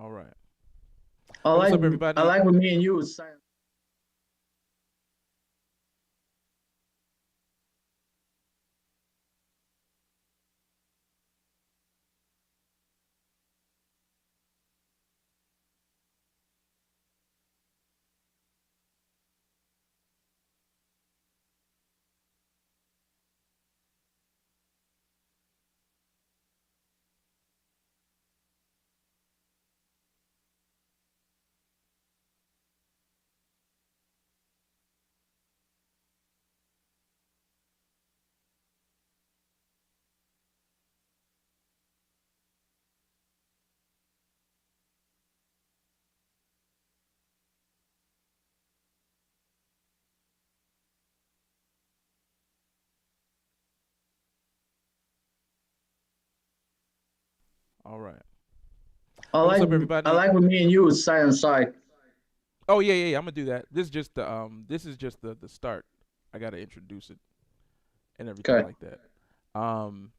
All right. I Hey, what's like up, I everybody? like when me and you was silent. All right. I Hey, what's like up, I everybody? like when me and you was silent side. Oh yeah, yeah, yeah. I'm gonna do that. This is just the start. I gotta introduce it and everything Okay. like that. Um,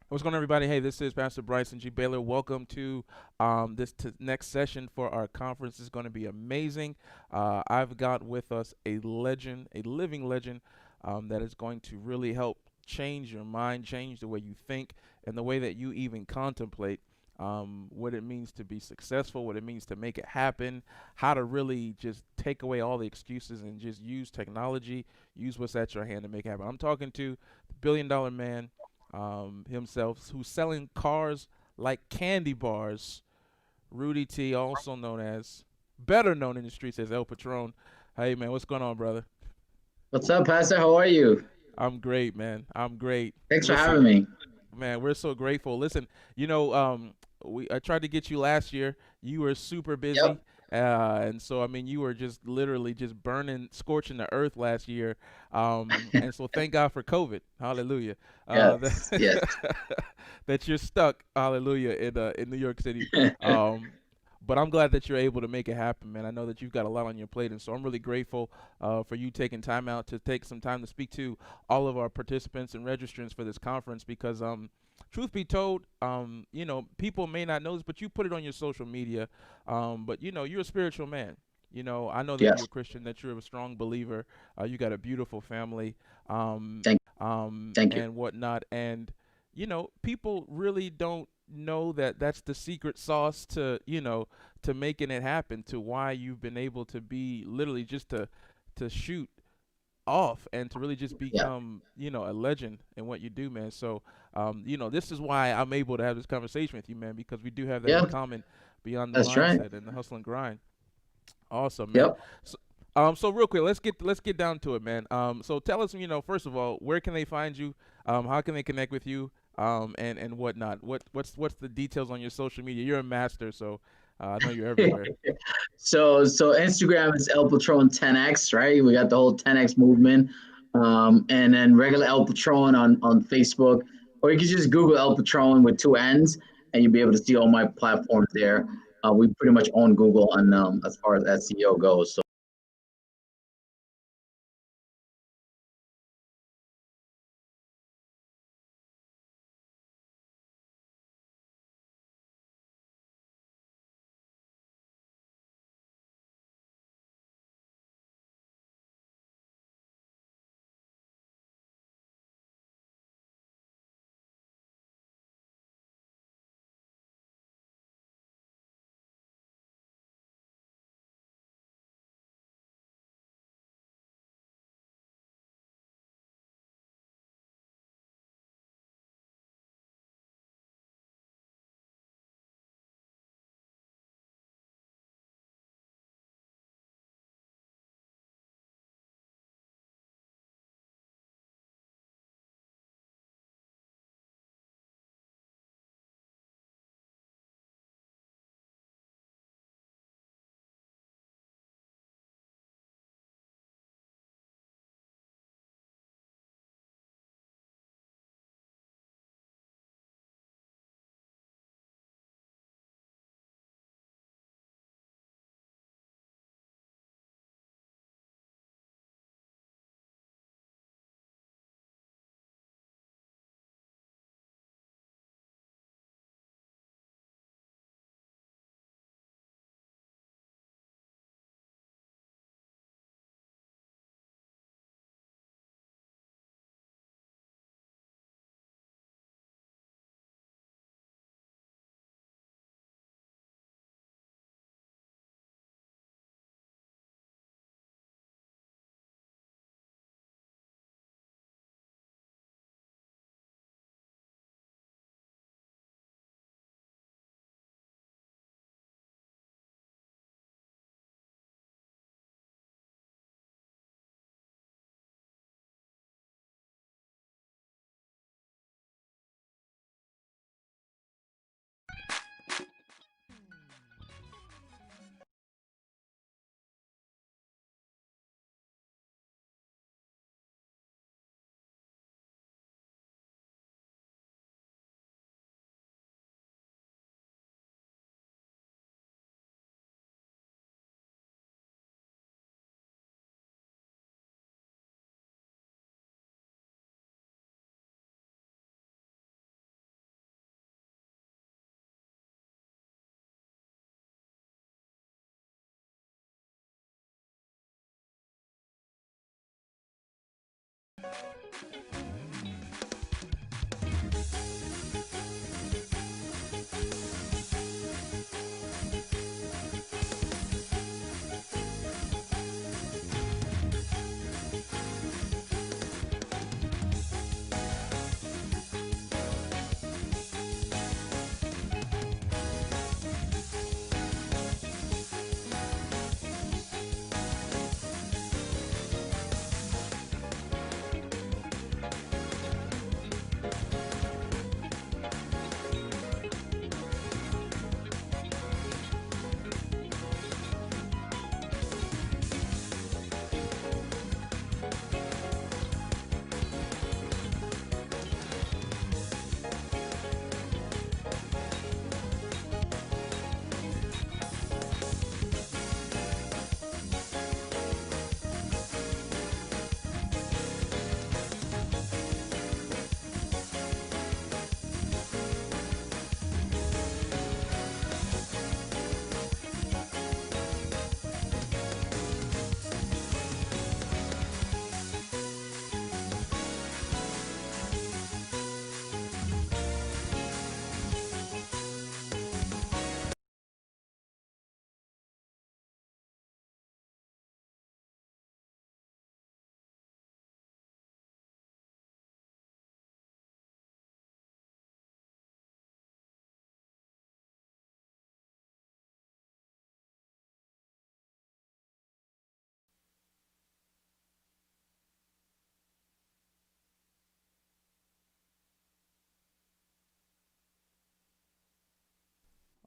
what's going on, everybody? Hey, this is Pastor Bryson G. Baylor. Welcome to this next session for our conference. Is going to be amazing. I've got with us a legend, a living legend, that is going to really help change your mind, change the way you think, and the way that you even contemplate what it means to be successful, what it means to make it happen, how to really just take away all the excuses and just use technology, use what's at your hand to make it happen. I'm talking to the billion-dollar man himself, who's selling cars like candy bars. Rudy T, also known as, better known in the streets as El Patron. Hey man, what's going on, brother? What's up, Pastor? How are you? I'm great, man. I'm great. Thanks for having Listen, me. man, we're so grateful. Listen, you know, we I tried to get you last year. You were super busy, Yep. and so I mean, you were just literally just burning, scorching the earth last year. And so thank God for COVID. Hallelujah. Yes. Yes. That you're stuck. Hallelujah in New York City. Um, but I'm glad that you're able to make it happen, man. I know that you've got a lot on your plate, and so I'm really grateful for you taking time out to take some time to speak to all of our participants and registrants for this conference because truth be told, people may not know this, but you put it on your social media. But you're a spiritual man. I know that you're Yes. a Christian, that you're a strong believer. You got a beautiful family, Thank thank you. and whatnot. And people really don't know that that's the secret sauce to to making it happen. To why you've been able to be literally just to shoot off and to really just Yeah. become a legend in what you do, man. So this is why I'm able to have this conversation with you, man, because we do have that in Yeah. common beyond the That's right. mindset and the hustle and grind. Awesome, man. Yep. So real quick, let's get down to it, man. So tell us, first of all, where can they find you? How can they connect with you? And whatnot. What's the details on your social media? You're a master, so I know you're everywhere. So Instagram is El Patron 10x, right? We got the whole 10x movement, and then regular El Patron on Facebook, or you can just Google El Patron with two N's, and you'll be able to see all my platforms there. We pretty much own Google on as far as SEO goes. So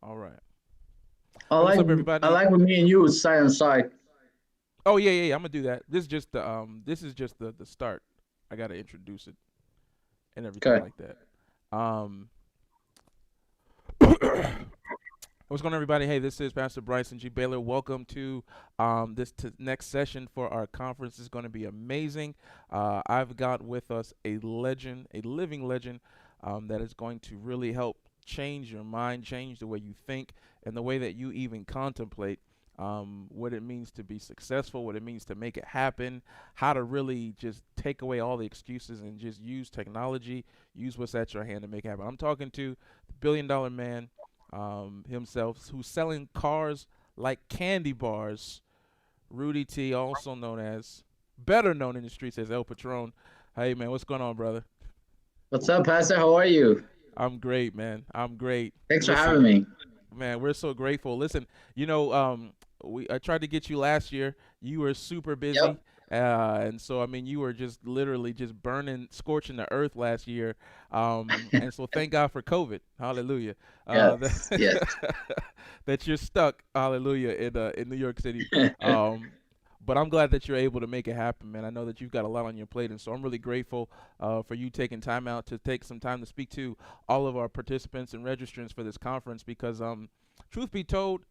All right. I Hey, what's like up, I everybody? like with me and you side on side. Oh yeah, yeah, yeah. I'm gonna do that. This is just the start. I gotta introduce it and everything Okay. like that. Um, what's going on, everybody? Hey, this is Pastor Bryson G. Baylor. Welcome to next session for our conference. Is going to be amazing. I've got with us a legend, a living legend, that is going to really help change your mind, change the way you think, and the way that you even contemplate what it means to be successful, what it means to make it happen, how to really just take away all the excuses and just use technology, use what's at your hand to make it happen. I'm talking to the billion-dollar man himself, who's selling cars like candy bars. Rudy T, also known as, better known in the streets as El Patron. Hey man, what's going on, brother? What's up, Pastor? How are you? I'm great, man. I'm great. Thanks for having Listen, me. man, we're so grateful. Listen, you know, we I tried to get you last year. You were super busy, Yep. and so I mean, you were just literally just burning, scorching the earth last year. And so thank God for COVID. Hallelujah. Yes. Yes. That you're stuck. Hallelujah in New York City. Um, but I'm glad that you're able to make it happen, man. I know that you've got a lot on your plate, and so I'm really grateful for you taking time out to take some time to speak to all of our participants and registrants for this conference because truth be told,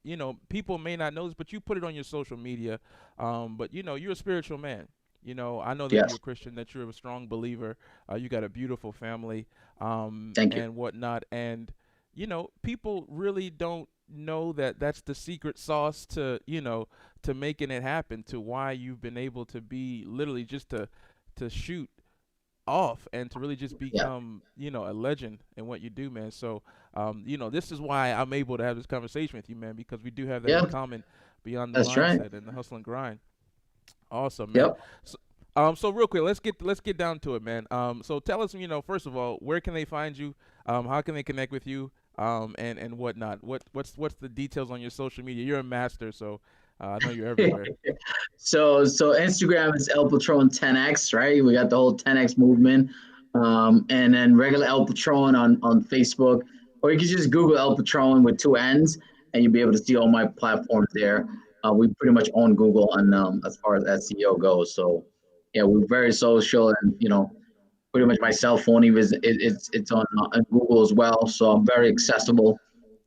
you know, people may not know this, but you put it on your social media. But you know, you're a spiritual man. You know, I know that you're Yes. a Christian, that you're a strong believer. You got a beautiful family, Thank you. and whatnot. And you know, people really don't know that that's the secret sauce to, you know, to making it happen, to why you've been able to be literally just to shoot off and to really just Yeah. become, you know, a legend in what you do, man. So, you know, this is why I'm able to have this conversation with you, man, because we do have that in Yeah. common beyond the That's right. mindset and the hustle and grind. Awesome, man. Yep. So, so real quick, let's get down to it, man. So tell us, you know, first of all, where can they find you? How can they connect with you? And whatnot. What's the details on your social media? You're a master, so I know you're everywhere. So Instagram is El Patron 10X, right? We got the whole 10X movement. And then regular El Patron on Facebook. Or you can just Google El Patron with two N's and you'll be able to see all my platforms there. We pretty much own Google on as far as SEO goes. So yeah, we're very social and pretty much my cell phone even it's on Google as well. So I'm very accessible.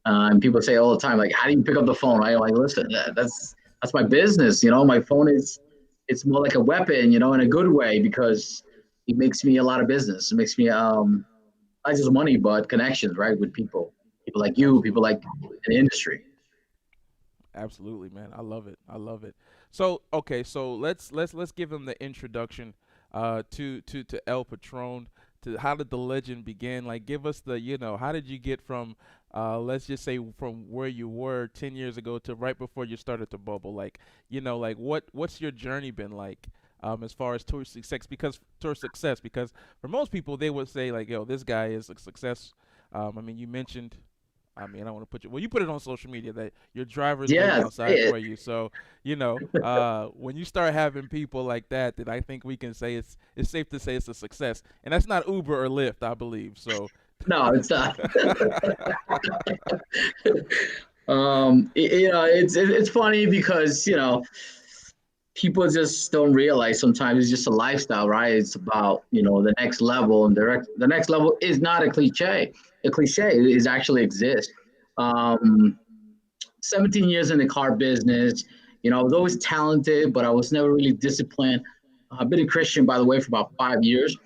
And people say all the time, like, how do you pick up the phone? I'm like, listen, that's my business. My phone is it's more like a weapon, in a good way because it makes me a lot of business. It makes me not just money, but connections, right, with people like you, people Absolutely. like in the industry. Absolutely, man. I love it. I love it. So, okay, so let's give them the introduction to El Patron. To how did the legend begin? Like, give us the how did you get from let's just say from where you were 10 years ago to right before you started to bubble? Like, like what's your journey been like? As far as tourist success, because for most people they would say like, yo, this guy is a success. I mean, you mentioned, I mean, I don't want to put you. Well, you put it on social media that your driver's waiting Yeah, say outside it. for you. So, when you start having people like that, then I think we can say it's safe to say it's a success. And that's not Uber or Lyft, I believe. So, No, it's not. It's funny because people just don't realize sometimes it's just a lifestyle, right? It's about the next level, and the next level is not a cliche. A cliche is actually exists. Um, 17 years in the car business. I was always talented, but I was never really disciplined. I've been a Christian, by the way, for about 5 years.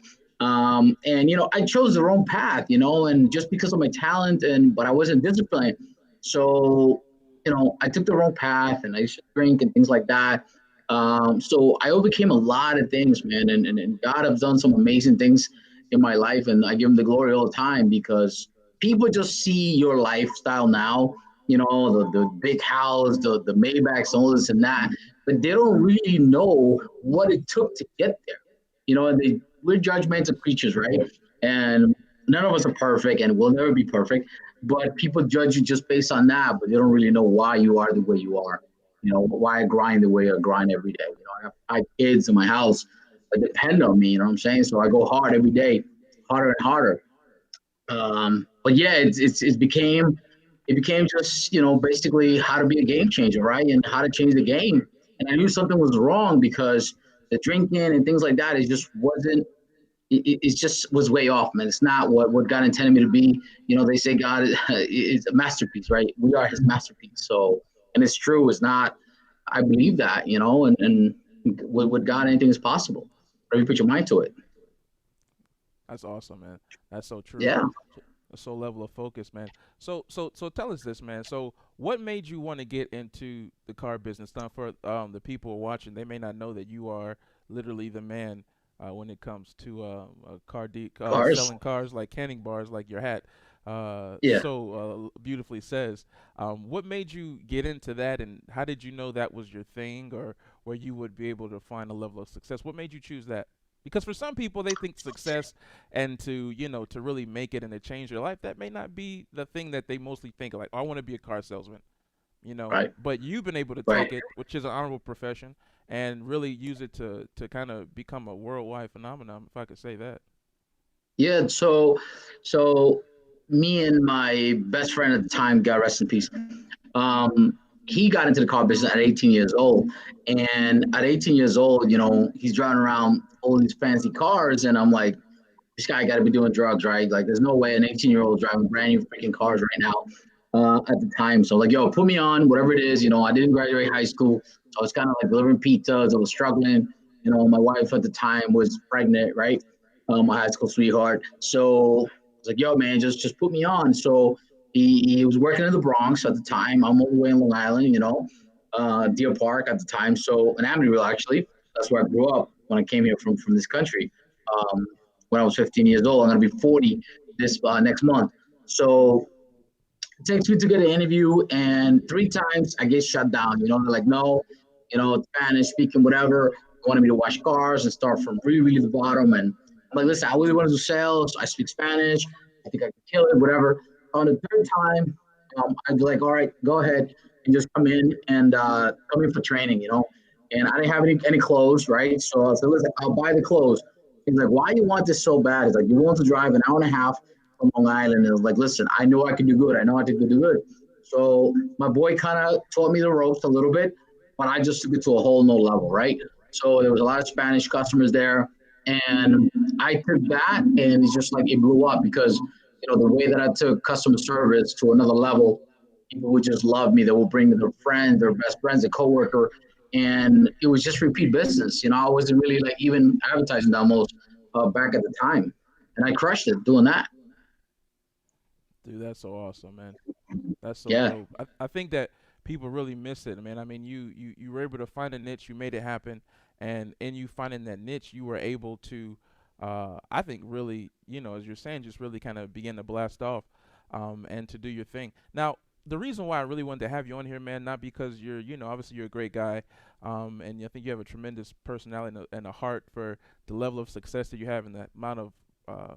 And I chose the wrong path, and just because of my talent but I wasn't disciplined. So, I took the wrong path and I used to drink and things like that. So I overcame a lot of things, man, and God has done some amazing things in my life, and I give him the glory all the time because people just see your lifestyle now, the big house, the Maybachs, all this and that, but they don't really know what it took to get there. We're judgmental creatures, right? And none of us are perfect and we'll never be perfect, but people judge you just based on that, but they don't really know why you are the way you are. Why I grind the way I grind every day. I have 5 kids in my house that depend on me, you know what I'm saying? So I go hard every day, harder and harder. But yeah, it became just basically how to be a game changer, right? And how to change the game. And I knew something was wrong because the drinking and things like that, it just wasn't. It just was way off, man. It's not what God intended me to be. They say God is a masterpiece, right? We are His masterpiece. So, and it's true. It's not. I believe that, and with God, anything is possible. Whatever you put your mind to it. that's awesome, man. That's so true. Yeah. So level of focus, man. So tell us this, man. So what made you want to get into the car business? Now, for the people watching, they may not know that you are literally the man when it comes to Cars. selling cars like canning bars, like your hat Yeah. beautifully says. What made you get into that, and how did you know that was your thing, or where you would be able to find a level of success? What made you choose that? Because for some people, they think success and to really make it and to change their life, that may not be the thing that they mostly think of, like, oh, I want to be a car salesman, Right. but you've been able to Right. take it, which is an honorable profession, and really use it to kind of become a worldwide phenomenon, if I could say that. Yeah. So me and my best friend at the time, God rest in peace. Um, he got into the car business at 18 years old, and at 18 years old, he's driving around all these fancy cars, and I'm like, this guy got to be doing drugs, right? Like, there's no way an 18-year-old driving brand new freaking cars right now at the time. So, like, yo, put me on whatever it is. I didn't graduate high school, so I was kind of like delivering pizzas. I was struggling. My wife at the time was pregnant, right? My high school sweetheart. So I was like, yo, man, just put me on. So he was working in the Bronx at the time. I'm all the way in Long Island, Deer Park at the time. So in Amityville, actually, that's where I grew up when I came here from this country. Um, when I was 15 years old. I'm going to be 40 this next month. So it takes me to get an interview, and 3 times I get shut down. They're like, no, Spanish speaking, whatever. They wanted me to wash cars and start from really, really the bottom. And I'm like, listen, I really want to do sales. I speak Spanish. I think I can kill it, whatever. On the third time, I'd be like, all right, go ahead and just come in and come in for training. And I didn't have any clothes, right? So I said, listen, I'll buy the clothes. He's like, why do you want this so bad? He's like, you want to drive an hour and a half from Long Island. And I was like, listen, I know I can do good. I know I can do good. So my boy kind of taught me the ropes a little bit, but I just took it to a whole nother level, right? So there was a lot of Spanish customers there. And I took that and it's just like it blew up because, the way that I took customer service to another level, people would just love me. They would bring their friends, their best friends, a coworker, and it was just repeat business. I wasn't really like even advertising that most back at the time, and I crushed it doing that. Dude, that's so awesome, man. That's so Yeah, dope. I think that people really miss it, man. I mean, you were able to find a niche, you made it happen, And in you finding that niche, you were able to, I think, really, as you're saying, just really kind of begin to blast off, and to do your thing. Now, the reason why I really wanted to have you on here, man, not because you're, obviously you're a great guy, and I think you have a tremendous personality and a heart for the level of success that you have and the amount of, uh,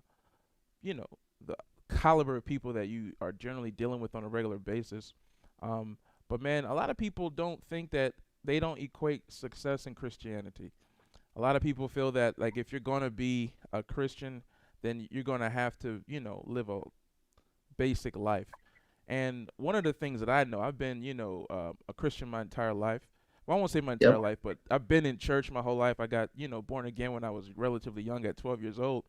you know, the caliber of people that you are generally dealing with on a regular basis. But man, a lot of people don't think that they don't equate success in Christianity. A lot of people feel that like if you're going to be a Christian, then you're going to have to, live a basic life. And one of the things that I know, I've been, a Christian my entire life. Well, I won't say my entire Yep. life, but I've been in church my whole life. I got, born again when I was relatively young at 12 years old.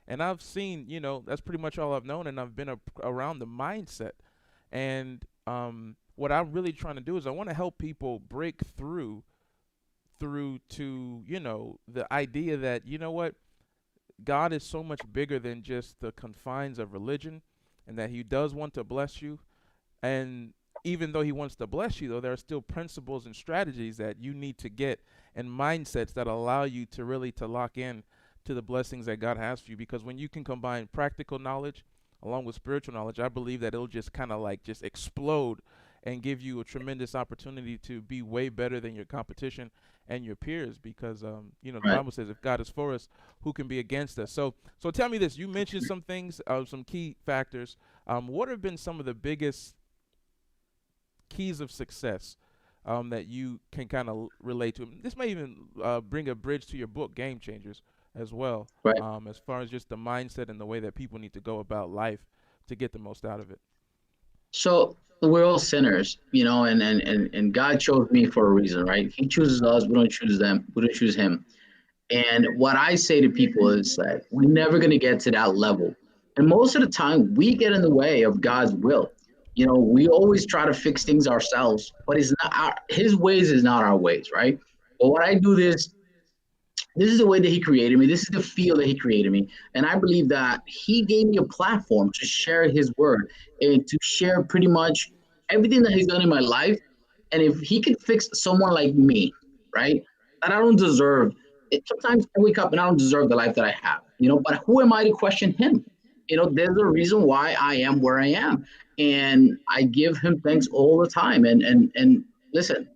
And I've seen, that's pretty much all I've known. And I've been around the mindset. And what I'm really trying to do is I want to help people break through to, the idea that, what, God is so much bigger than just the confines of religion, and that He does want to bless you. And even though He wants to bless you, though, there are still principles and strategies that you need to get, and mindsets that allow you to really to lock in to the blessings that God has for you. Because when you can combine practical knowledge along with spiritual knowledge, I believe that it'll just kind of like just explode and give you a tremendous opportunity to be way better than your competition and your peers. Because the Right. Bible says, if God is for us, who can be against us? So tell me this: you mentioned some things, some key factors. What have been some of the biggest keys of success, that you can kind of relate to? This may even bring a bridge to your book, Game Changers, as well, Right. as far as just the mindset and the way that people need to go about life to get the most out of it. So we're all sinners, and God chose me for a reason, right? He chooses us. We don't choose them. We don't choose Him. And what I say to people is that we're never going to get to that level. And most of the time, we get in the way of God's will. We always try to fix things ourselves, but it's not His ways is not our ways, right? But what I do this is the way that He created me. This is the field that He created me. And I believe that He gave me a platform to share His word and to share pretty much everything that He's done in my life. And if He could fix someone like me, right, that I don't deserve it, sometimes I wake up and I don't deserve the life that I have, but who am I to question Him? There's a reason why I am where I am. And I give Him thanks all the time. And listen,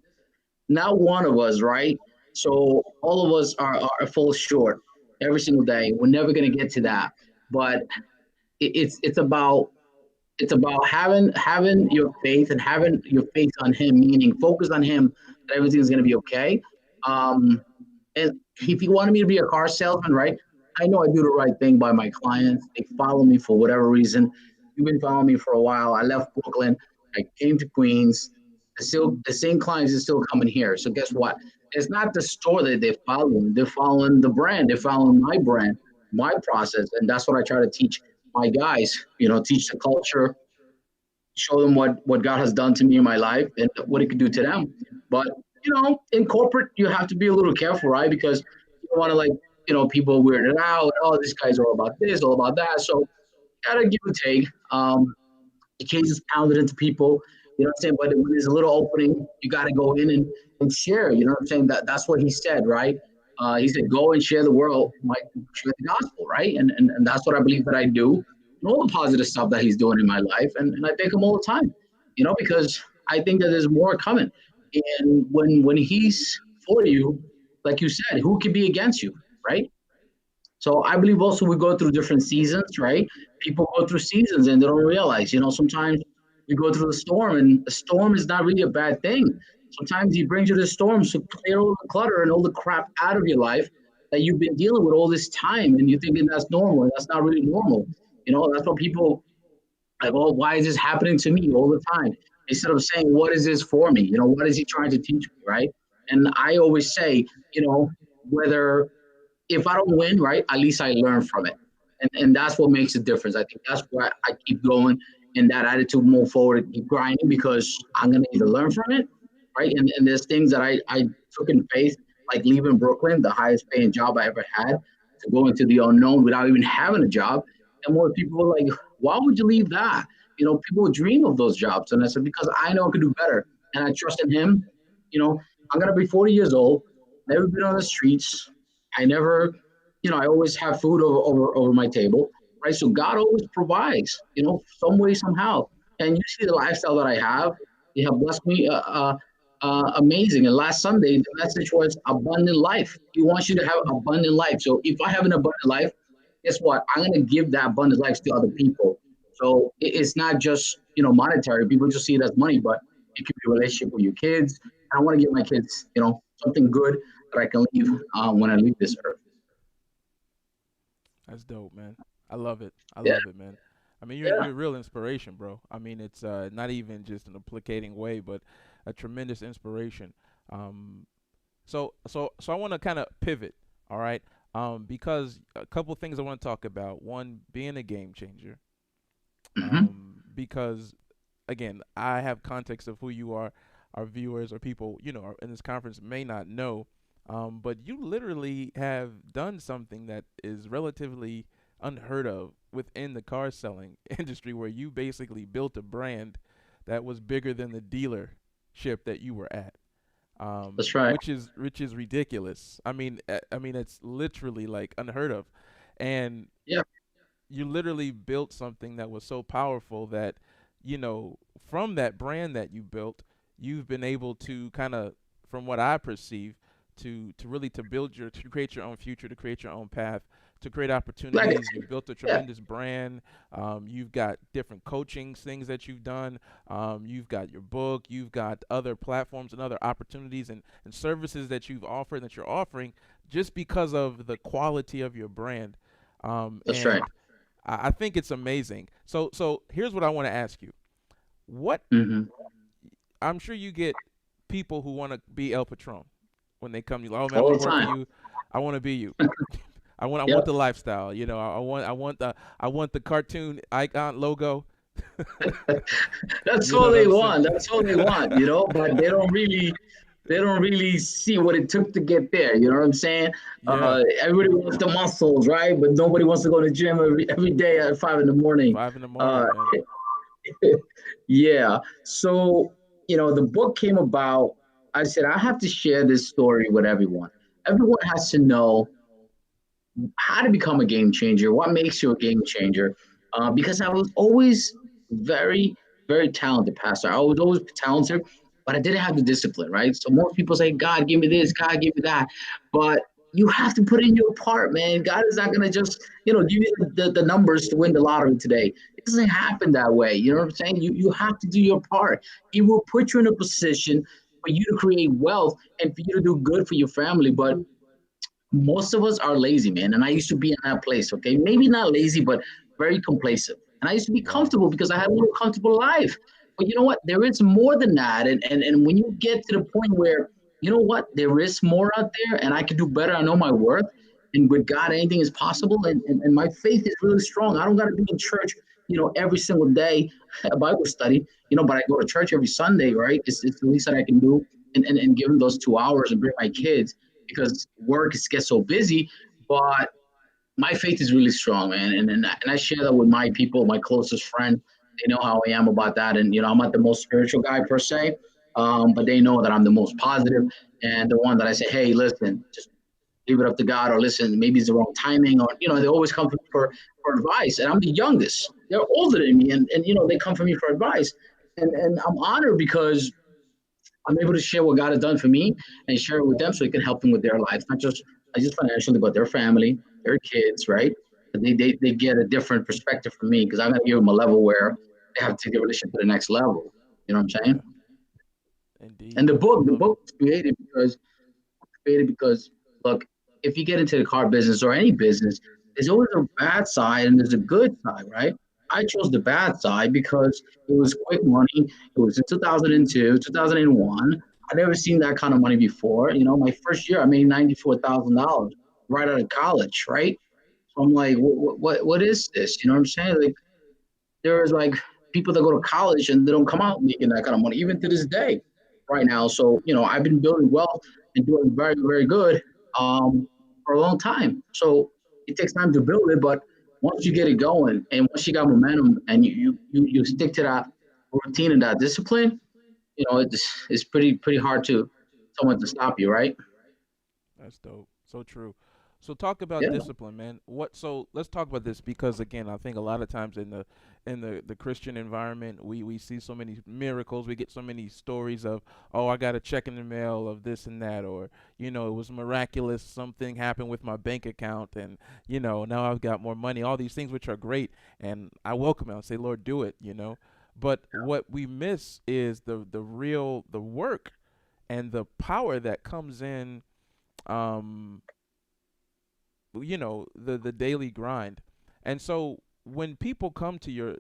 not one of us, right? So all of us are fall short every single day. We're never gonna get to that. But it's about having your faith and having your faith on Him, meaning focus on Him that everything's gonna be okay. Um, and if you wanted me to be a car salesman, right? I know I do the right thing by my clients. They follow me for whatever reason. You've been following me for a while. I left Brooklyn. I came to Queens. The same clients are still coming here. So guess what? It's not the store that they're following. They're following the brand. They're following my brand, my process, and that's what I try to teach my guys. Teach the culture, show them what God has done to me in my life and what He could do to them. But in corporate, you have to be a little careful, right? Because you don't want to people weirded out. Oh, this guy's all about this, all about that. So gotta give and take. The case is pounded into people. You know what I'm saying? But when there's a little opening, you got to go in and share. You know what I'm saying? That's what He said, right? He said, "Go and share the world, share the gospel," right? And that's what I believe that I do. And all the positive stuff that He's doing in my life, and I thank Him all the time. Because I think that there's more coming. And when He's for you, like you said, who could be against you, right? So I believe also we go through different seasons, right? People go through seasons and they don't realize, sometimes we go through the storm and the storm is not really a bad thing. Sometimes He brings you the storm to clear all the clutter and all the crap out of your life that you've been dealing with all this time and you're thinking that's normal and that's not really normal. That's what people like, oh, why is this happening to me all the time? Instead of saying, what is this for me? What is He trying to teach me, right? And I always say, whether if I don't win, right, at least I learn from it. And that's what makes a difference. I think that's why I keep going in that attitude, move forward, keep grinding because I'm going to either learn from it, right? And there's things that I took in faith, like leaving Brooklyn, the highest paying job I ever had, to go into the unknown without even having a job. And more people were like, why would you leave that? People dream of those jobs. And I said, because I know I could do better. And I trust in Him. I'm going to be 40 years old never been on the streets. I never, I always have food over my table, right? So God always provides, some way, somehow. And you see the lifestyle that I have, He have blessed me amazing. And last Sunday, the message was abundant life. He wants you to have abundant life. So if I have an abundant life, guess what? I'm going to give that abundant life to other people. So it's not just, monetary. People just see it as money, but it could be a relationship with your kids. I want to give my kids, something good that I can leave when I leave this earth. That's dope, man. I love it. I Yeah, love it, man. I mean, yeah. you're a real inspiration, bro. I mean, it's not even just an implicating way, but a tremendous inspiration. Um, so I want to kind of pivot, all right? Because a couple things I want to talk about. One, being a game changer. Hmm. Because again, I have context of who you are. Our viewers or people, in this conference may not know. But you literally have done something that is relatively unheard of within the car selling industry, where you basically built a brand that was bigger than the dealership that you were at, That's right. which is ridiculous. I mean, it's literally like unheard of, and Yeah, you literally built something that was so powerful that, from that brand that you built, you've been able to kind of, from what I perceive, to really to build to create your own future, to create your own path, to create opportunities. legacy. You've built a Yeah, tremendous brand. You've got different coaching things that you've done. You've got your book. You've got other platforms and other opportunities and services that you've offered, that you're offering, just because of the quality of your brand. that's right. And I think it's amazing. So here's what I want to ask you. What Hmm. I'm sure you get people who want to be El Patron when they come to you. Like, oh man, I All want the to work for time. you. I want to be you. I want Yep. the lifestyle. I want the cartoon icon logo. That's You know all what they I'm saying? want. That's all they want, but they don't really see what it took to get there. You know what I'm saying? Yeah, Everybody wants the muscles, right? But nobody wants to go to the gym every day at 5 in the morning. 5 in the Uh, morning, man. yeah. So, the book came about. I said, I have to share this story with everyone. Everyone has to know how to become a game changer, what makes you a game changer. Because I was always very, very talented, Pastor. I was always talented, but I didn't have the discipline, right? So most people say, God, give me this, God, give me that. But you have to put in your part, man. God is not going to just, give you the numbers to win the lottery today. It doesn't happen that way. You know what I'm saying? You have to do your part. He will put you in a position for you to create wealth and for you to do good for your family. But most of us are lazy, man. And I used to be in that place, okay? Maybe not lazy, but very complacent. And I used to be Wow. comfortable because I had a little comfortable life. But you know what? There is more than that. And when you get to the point where, you know what? There is more out there and I can do better. I know my worth. And with God, anything is possible. And my faith is really strong. I don't got to be in church, every single day, a Bible study, but I go to church every Sunday, right? It's the least that I can do. And give them those 2 hours and bring my kids because work gets so busy. But my faith is really strong, man, and I share that with my people, my closest friend. They know how I am about that, and I'm not the most spiritual guy per se, but they know that I'm the most positive and the one that I say, hey, listen, just leave it up to God, or listen, maybe it's the wrong timing, or they always come for advice, and I'm the youngest. They're older than me, and they come for me for advice, and I'm honored because I'm able to share what God has done for me and share it with them so it can help them with their lives, not just financially, but their family, their kids, right? They get a different perspective from me because I'm going to give them a level where they have to take their relationship to the next level. You know what I'm saying? Yeah, indeed. And the I book, the love it. book was created because look, if you get into the car business or any business, there's always a bad side and there's a good side, right? I chose the bad side because it was quick money. It was in 2002, 2001. I never seen that kind of money before. My first year I made $94,000 right out of college, right? So I'm like, what is this? You know what I'm saying? Like, there's like people that go to college and they don't come out making that kind of money, even to this day, right now. So I've been building wealth and doing very, very good for a long time. So it takes time to build it, but once you get it going and once you got momentum and you stick to that routine and that discipline, it's pretty hard to someone to stop you, right? That's dope. So true. So talk about Yeah. discipline, man. What so let's talk about this because again, I think a lot of times in the Christian environment, we see so many miracles, we get so many stories of, oh, I got a check in the mail of this and that, or it was miraculous, something happened with my bank account and now I've got more money, all these things which are great and I welcome it. I'll say, Lord, do it. But what we miss is the real the work and the power that comes in um the daily grind. And so when people come to you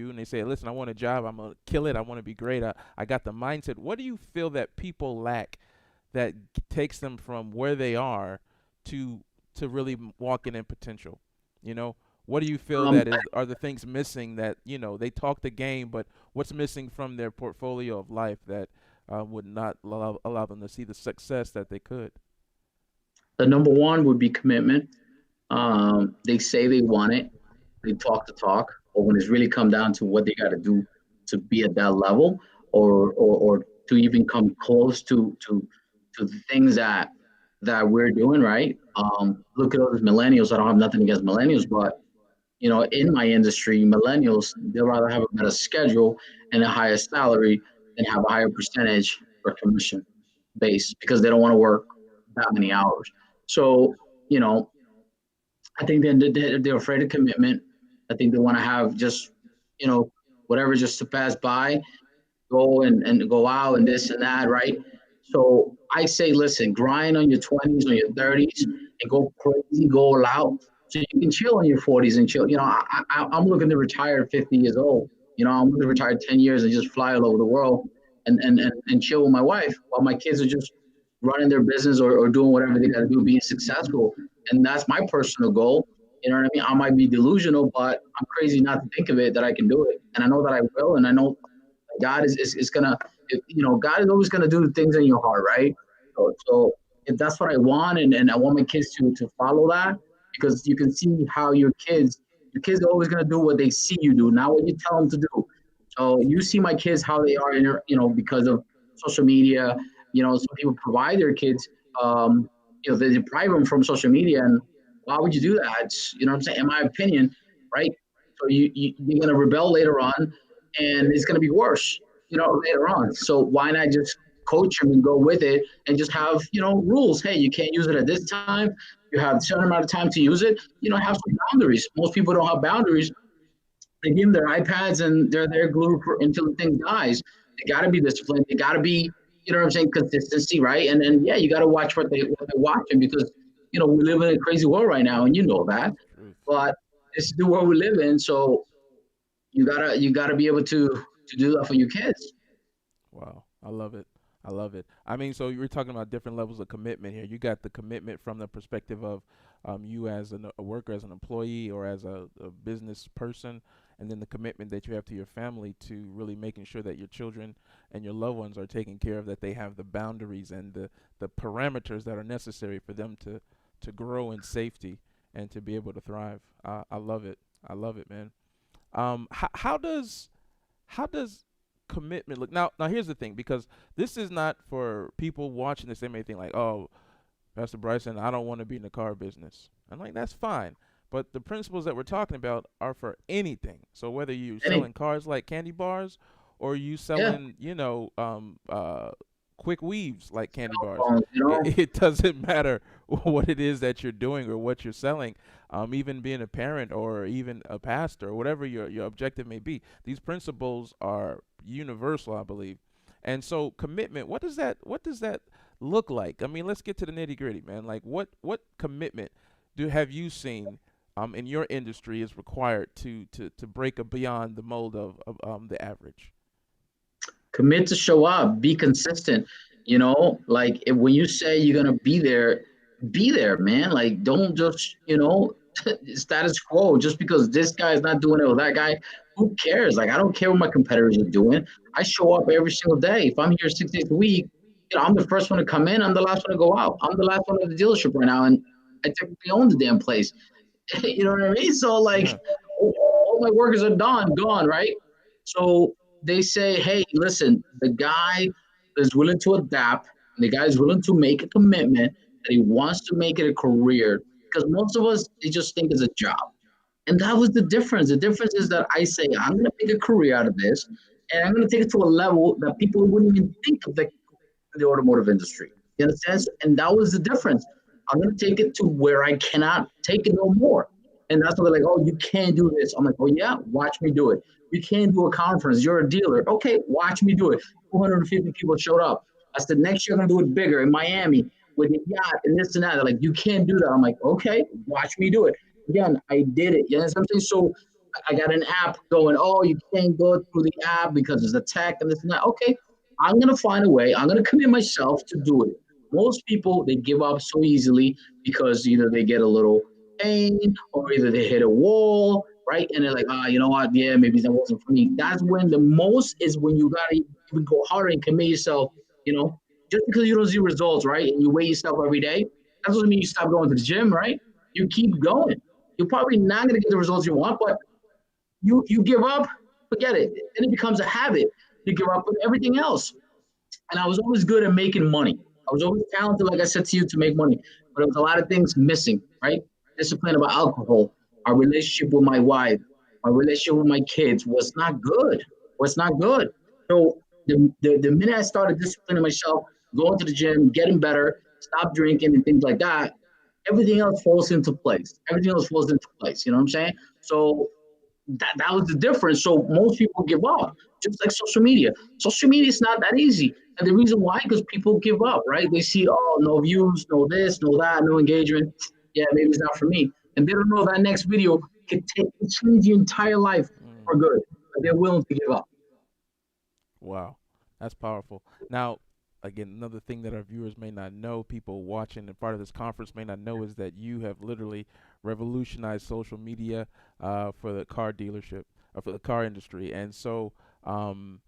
and they say, listen, I want a job, I'm gonna kill it, I want to be great, I got the mindset, what do you feel that people lack that takes them from where they are to really walking in potential? What do you feel Um, that is are the things missing that they talk the game, but what's missing from their portfolio of life that would not allow them to see the success that they could? the number one would be commitment. They say they want it, they talk the talk, but when it's really come down to what they got to do to be at that level, or to even come close to the things that we're doing, right? Look at all these millennials. I don't have nothing against millennials, but in my industry, millennials, they'd rather have a better schedule and a higher salary than have a higher percentage or commission base because they don't want to work that many hours. So, you know, I think they're afraid of commitment. I think they want to have just, you know, whatever just to pass by, go and go out and this and that, right? So I say, listen, grind on your 20s, on your 30s, and go crazy, go all out, so you can chill in your 40s and chill. I'm looking to retire at 50 years old. I'm looking to retire 10 years and just fly all over the world and chill with my wife while my kids are just running their business or doing whatever they got to do, being successful. And that's my personal goal. You know what I mean? I might be delusional, but I'm crazy not to think of it that I can do it. And I know that I will. And I know God is gonna, God is always gonna do things in your heart, right? So if that's what I want, and I want my kids to follow that, because you can see how your kids are always gonna do what they see you do, not what you tell them to do. So you see my kids how they are, because of social media. Some people provide their kids, they deprive them from social media, and why would you do that? You know what I'm saying? In my opinion, right? So you're gonna rebel later on, and it's going to be worse, later on. So why not just coach them and go with it and just have, rules? Hey, you can't use it at this time. You have a certain amount of time to use it. Have some boundaries. Most people don't have boundaries. They give them their iPads and they're there glued until the thing dies. They got to be disciplined. They got to be, what I'm saying, consistency, right? And then, yeah, you got to watch what they're watching, because, we live in a crazy world right now, and you know that. Truth. But this is the world we live in. So you gotta be able to do that for your kids. Wow, I love it. I love it. I mean, so you were talking about different levels of commitment here. You got the commitment from the perspective of you as a worker, as an employee, or as a business person, and then the commitment that you have to your family to really making sure that your children and your loved ones are taken care of, that they have the boundaries and the parameters that are necessary for them to grow in safety and to be able to thrive. I love it. I love it, man. How does commitment look now? Here's the thing, because this is not for people watching the same thing like, oh, Pastor Bryson, I don't want to be in the car business. I'm like, that's fine, but the principles that we're talking about are for anything. So whether you're Any, selling cars like candy bars, or you yeah, selling quick weaves like candy cell bars, phones, it doesn't matter what it is that you're doing or what you're selling. Even being a parent or even a pastor, or whatever your objective may be, these principles are universal, I believe. And so commitment, what does that look like? I mean, let's get to the nitty gritty, man. Like what commitment do have you seen in your industry is required to break beyond the mold of the average? commit to show up, be consistent. Like when you say you're gonna be there, man. Like don't just status quo just because this guy is not doing it or that guy. Who cares? Like I don't care what my competitors are doing. I show up every single day. If I'm here 6 days a week, I'm the first one to come in. I'm the last one to go out. I'm the last one at the dealership right now, and I technically own the damn place. You know what I mean? So like, Yeah. all my workers are gone, right? So they say, hey, listen, the guy is willing to adapt, the guy is willing to make a commitment, that he wants to make it a career, because most of us, they just think it's a job. And that was the difference. The difference is that I say, I'm going to make a career out of this, and I'm going to take it to a level that people wouldn't even think of, like in the automotive industry. You understand? And that was the difference. I'm going to take it to where I cannot take it no more. And that's what they're like, oh, you can't do this. I'm like, oh, yeah, watch me do it. You can't do a conference. You're a dealer. Okay, watch me do it. 250 people showed up. I said, next year I'm going to do it bigger in Miami with a yacht and this and that. They're like, you can't do that. I'm like, okay, watch me do it. Again, I did it. You know what I'm saying? So I got an app going, oh, you can't go through the app because it's a tech and this and that. Okay, I'm going to find a way. I'm going to commit myself to do it. Most people, they give up so easily because either they get a little pain or either they hit a wall, right? And they're like, ah, you know what? Yeah, maybe that wasn't for me. That's when the most is when you got to even go harder and commit yourself, you know, just because you don't see results, right? And you weigh yourself every day, that doesn't mean you stop going to the gym, right? You keep going. You're probably not going to get the results you want, but you give up, forget it. Then it becomes a habit. You give up with everything else. And I was always good at making money. I was always talented, like I said to you, to make money. But there was a lot of things missing, right? Discipline about alcohol, our relationship with my wife, my relationship with my kids was not good. Was not good. So the minute I started disciplining myself, going to the gym, getting better, stop drinking and things like that, everything else falls into place. Everything else falls into place. You know what I'm saying? So that was the difference. So most people give up, just like social media. Social media is not that easy. And the reason why, because people give up, right? They see, oh, no views, no this, no that, no engagement. Yeah, maybe it's not for me. And they don't know that next video can change your entire life Mm. for good. But they're willing to give up. Wow, that's powerful. Now, again, another thing that our viewers may not know, people watching and part of this conference may not know, is that you have literally revolutionized social media for the car dealership, for the car industry. And so, um,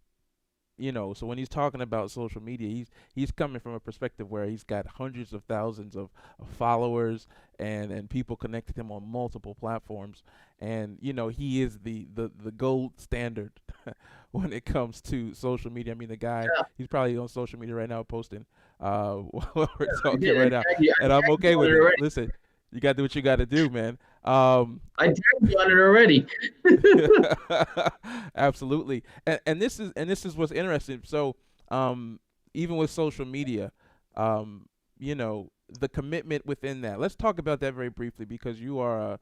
so when he's talking about social media, he's coming from a perspective where he's got hundreds of thousands of followers and people connected to him on multiple platforms, and he is the gold standard when it comes to social media. I mean, the guy, Yeah, he's probably on social media right now posting what we're I talking did. right now, I and I'm tagged you okay on with it it. already. Listen, you got to do what you got to do, man. Um, I tagged you on it already. Absolutely. And this is what's interesting. So, um, even with social media, the commitment within that. Let's talk about that very briefly because you are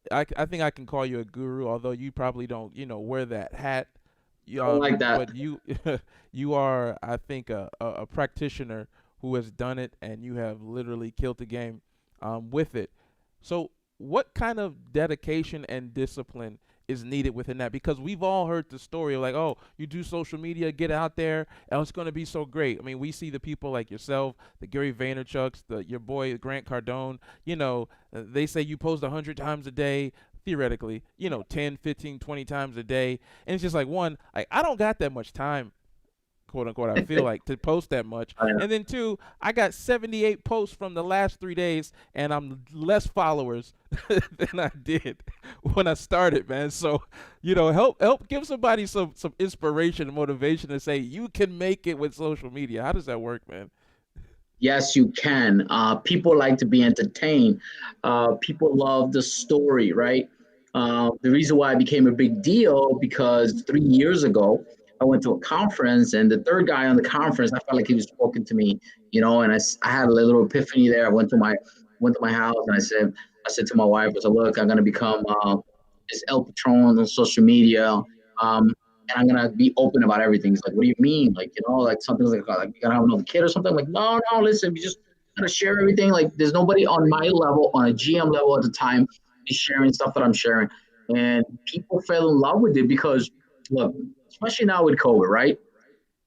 I think I can call you a guru, although you probably don't, wear that hat. I don't like that. But you you are, I think, a practitioner who has done it, and you have literally killed the game with it. So, what kind of dedication and discipline is needed within that? Because we've all heard the story of like, oh, you do social media, get out there, and it's going to be so great. I mean, we see the people like yourself, the Gary Vaynerchuk's, your boy Grant Cardone. They say you post 100 times a day. Theoretically, 10, 15, 20 times a day. And it's just like, one, I don't got that much time, quote unquote, I feel like, to post that much. I know. And then two, I got 78 posts from the last 3 days, and I'm less followers than I did when I started, man. So, help give somebody some inspiration and motivation to say you can make it with social media. How does that work, man? Yes, you can. People like to be entertained. People love the story, right? The reason why it became a big deal because 3 years ago, I went to a conference, and the third guy on the conference, I felt like he was talking to me, and I had a little epiphany there. I went to my house, and I said to my wife, I said, look, I'm gonna become this El Patron on social media. And I'm gonna be open about everything. He's like, what do you mean? Like, like something's like you gotta have another kid or something. I'm like, no, no, listen, we just gotta share everything. Like, there's nobody on my level, on a GM level at the time, is sharing stuff that I'm sharing. And people fell in love with it because look, especially now with COVID, right?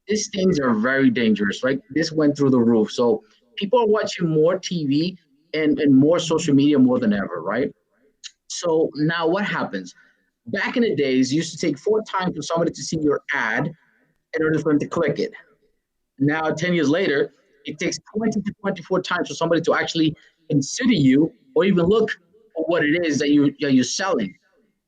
These things are very dangerous, right? This went through the roof. So people are watching more TV and more social media more than ever, right? So now what happens? Back in the days, you used to take 4 times for somebody to see your ad in order for them to click it. Now, 10 years later, it takes 20 to 24 times for somebody to actually consider you or even look at what it is that you're selling.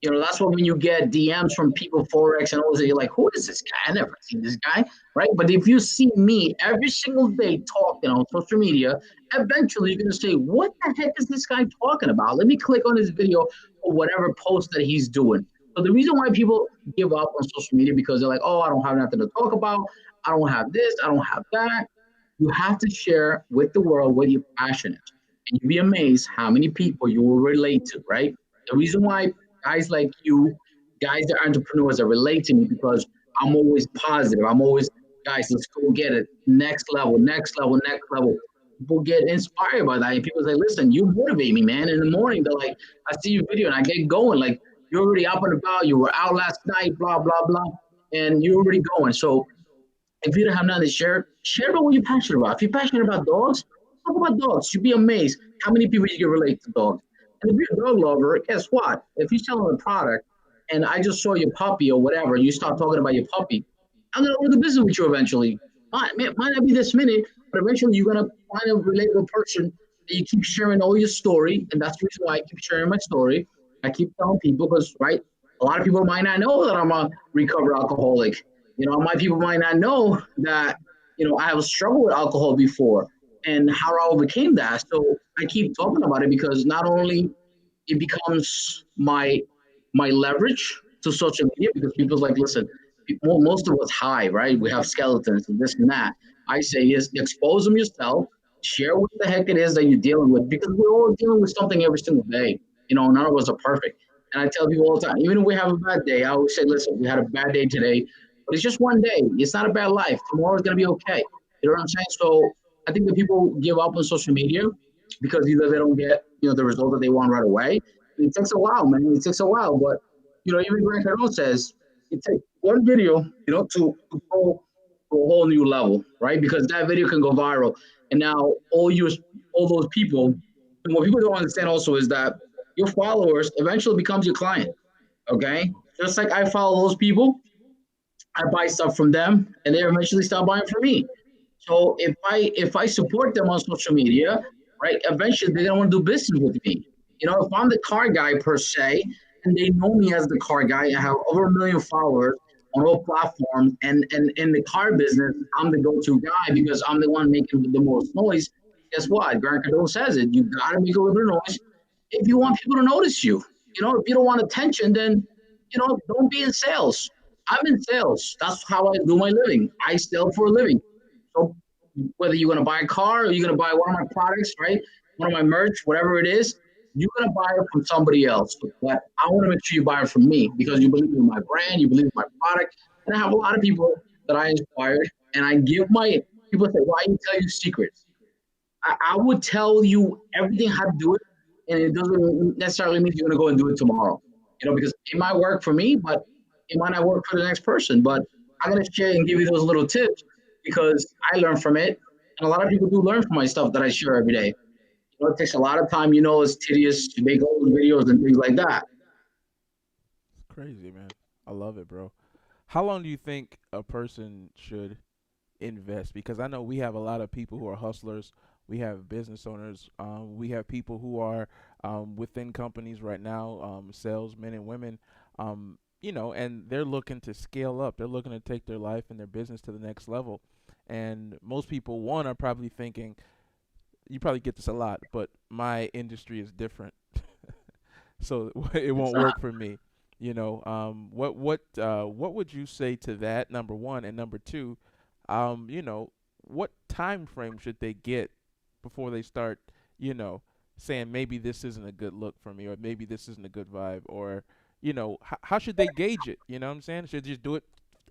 That's what when you get DMs from people forex and all that, you're like, who is this guy? I never seen this guy, right? But if you see me every single day talking on social media, eventually you're gonna say, what the heck is this guy talking about? Let me click on his video or whatever post that he's doing. So the reason why people give up on social media because they're like, oh, I don't have nothing to talk about. I don't have this. I don't have that. You have to share with the world what your passion is. And you'd be amazed how many people you will relate to, right? The reason why guys like you, guys that are entrepreneurs that relate to me because I'm always positive. I'm always, guys, let's go get it. Next level, next level, next level. People get inspired by that. And people say, listen, you motivate me, man. In the morning, they're like, I see your video and I get going. Like, you're already up and about. You were out last night, blah, blah, blah. And you're already going. So if you don't have nothing to share, share about what you're passionate about. If you're passionate about dogs, talk about dogs. You'd be amazed how many people you can relate to dogs. And if you're a dog lover, guess what? If you're selling a product and I just saw your puppy or whatever, and you start talking about your puppy, I'm gonna order business with you eventually. Might not be this minute, but eventually you're gonna find a relatable person that you keep sharing all your story, and that's the reason why I keep sharing my story. I keep telling people because right, a lot of people might not know that I'm a recovered alcoholic. My people might not know that, I have struggled with alcohol before and how I overcame that. So I keep talking about it because not only it becomes my leverage to social media because people's like, listen, most of us hide, right? We have skeletons and this and that. I say is expose them yourself, share what the heck it is that you're dealing with because we're all dealing with something every single day. None of us are perfect. And I tell people all the time, even if we have a bad day, I always say, listen, we had a bad day today, but it's just one day. It's not a bad life. Tomorrow's gonna be okay. You know what I'm saying? So I think that people give up on social media because either they don't get, the result that they want right away. It takes a while, man. It takes a while, but even Grant Cardone says it takes one video, to go to a whole new level, right? Because that video can go viral, and now all those people. And what people don't understand also is that your followers eventually becomes your client. Okay, just like I follow those people, I buy stuff from them, and they eventually start buying from me. So if I support them on social media, right, eventually they're gonna want to do business with me. If I'm the car guy per se, and they know me as the car guy, I have over 1 million followers on all platforms, and in the car business, I'm the go-to guy because I'm the one making the most noise. Guess what? Grant Cardone says it. You gotta make a little bit of noise if you want people to notice you. If you don't want attention, then don't be in sales. I'm in sales. That's how I do my living. I sell for a living. So whether you're gonna buy a car or you're gonna buy one of my products, right? One of my merch, whatever it is, you're gonna buy it from somebody else. But I want to make sure you buy it from me because you believe in my brand, you believe in my product, and I have a lot of people that I inspired, and I give my people say, "Why you tell you secrets?" I would tell you everything how to do it, and it doesn't necessarily mean you're gonna go and do it tomorrow. Because it might work for me, but it might not work for the next person. But I'm gonna share and give you those little tips because I learn from it, and a lot of people do learn from my stuff that I share every day. It takes a lot of time. It's tedious to make all those videos and things like that. It's crazy, man. I love it, bro. How long do you think a person should invest? Because I know we have a lot of people who are hustlers. We have business owners. We have people who are within companies right now, salesmen and women. And they're looking to scale up. They're looking to take their life and their business to the next level. And most people, one, are probably thinking, you probably get this a lot, but my industry is different, so it It's won't not. work for me. What would you say to that? Number one, and number two, what time frame should they get before they start, you know, saying maybe this isn't a good look for me, or maybe this isn't a good vibe, or how should they gauge it? You know what I'm saying? Should they just do it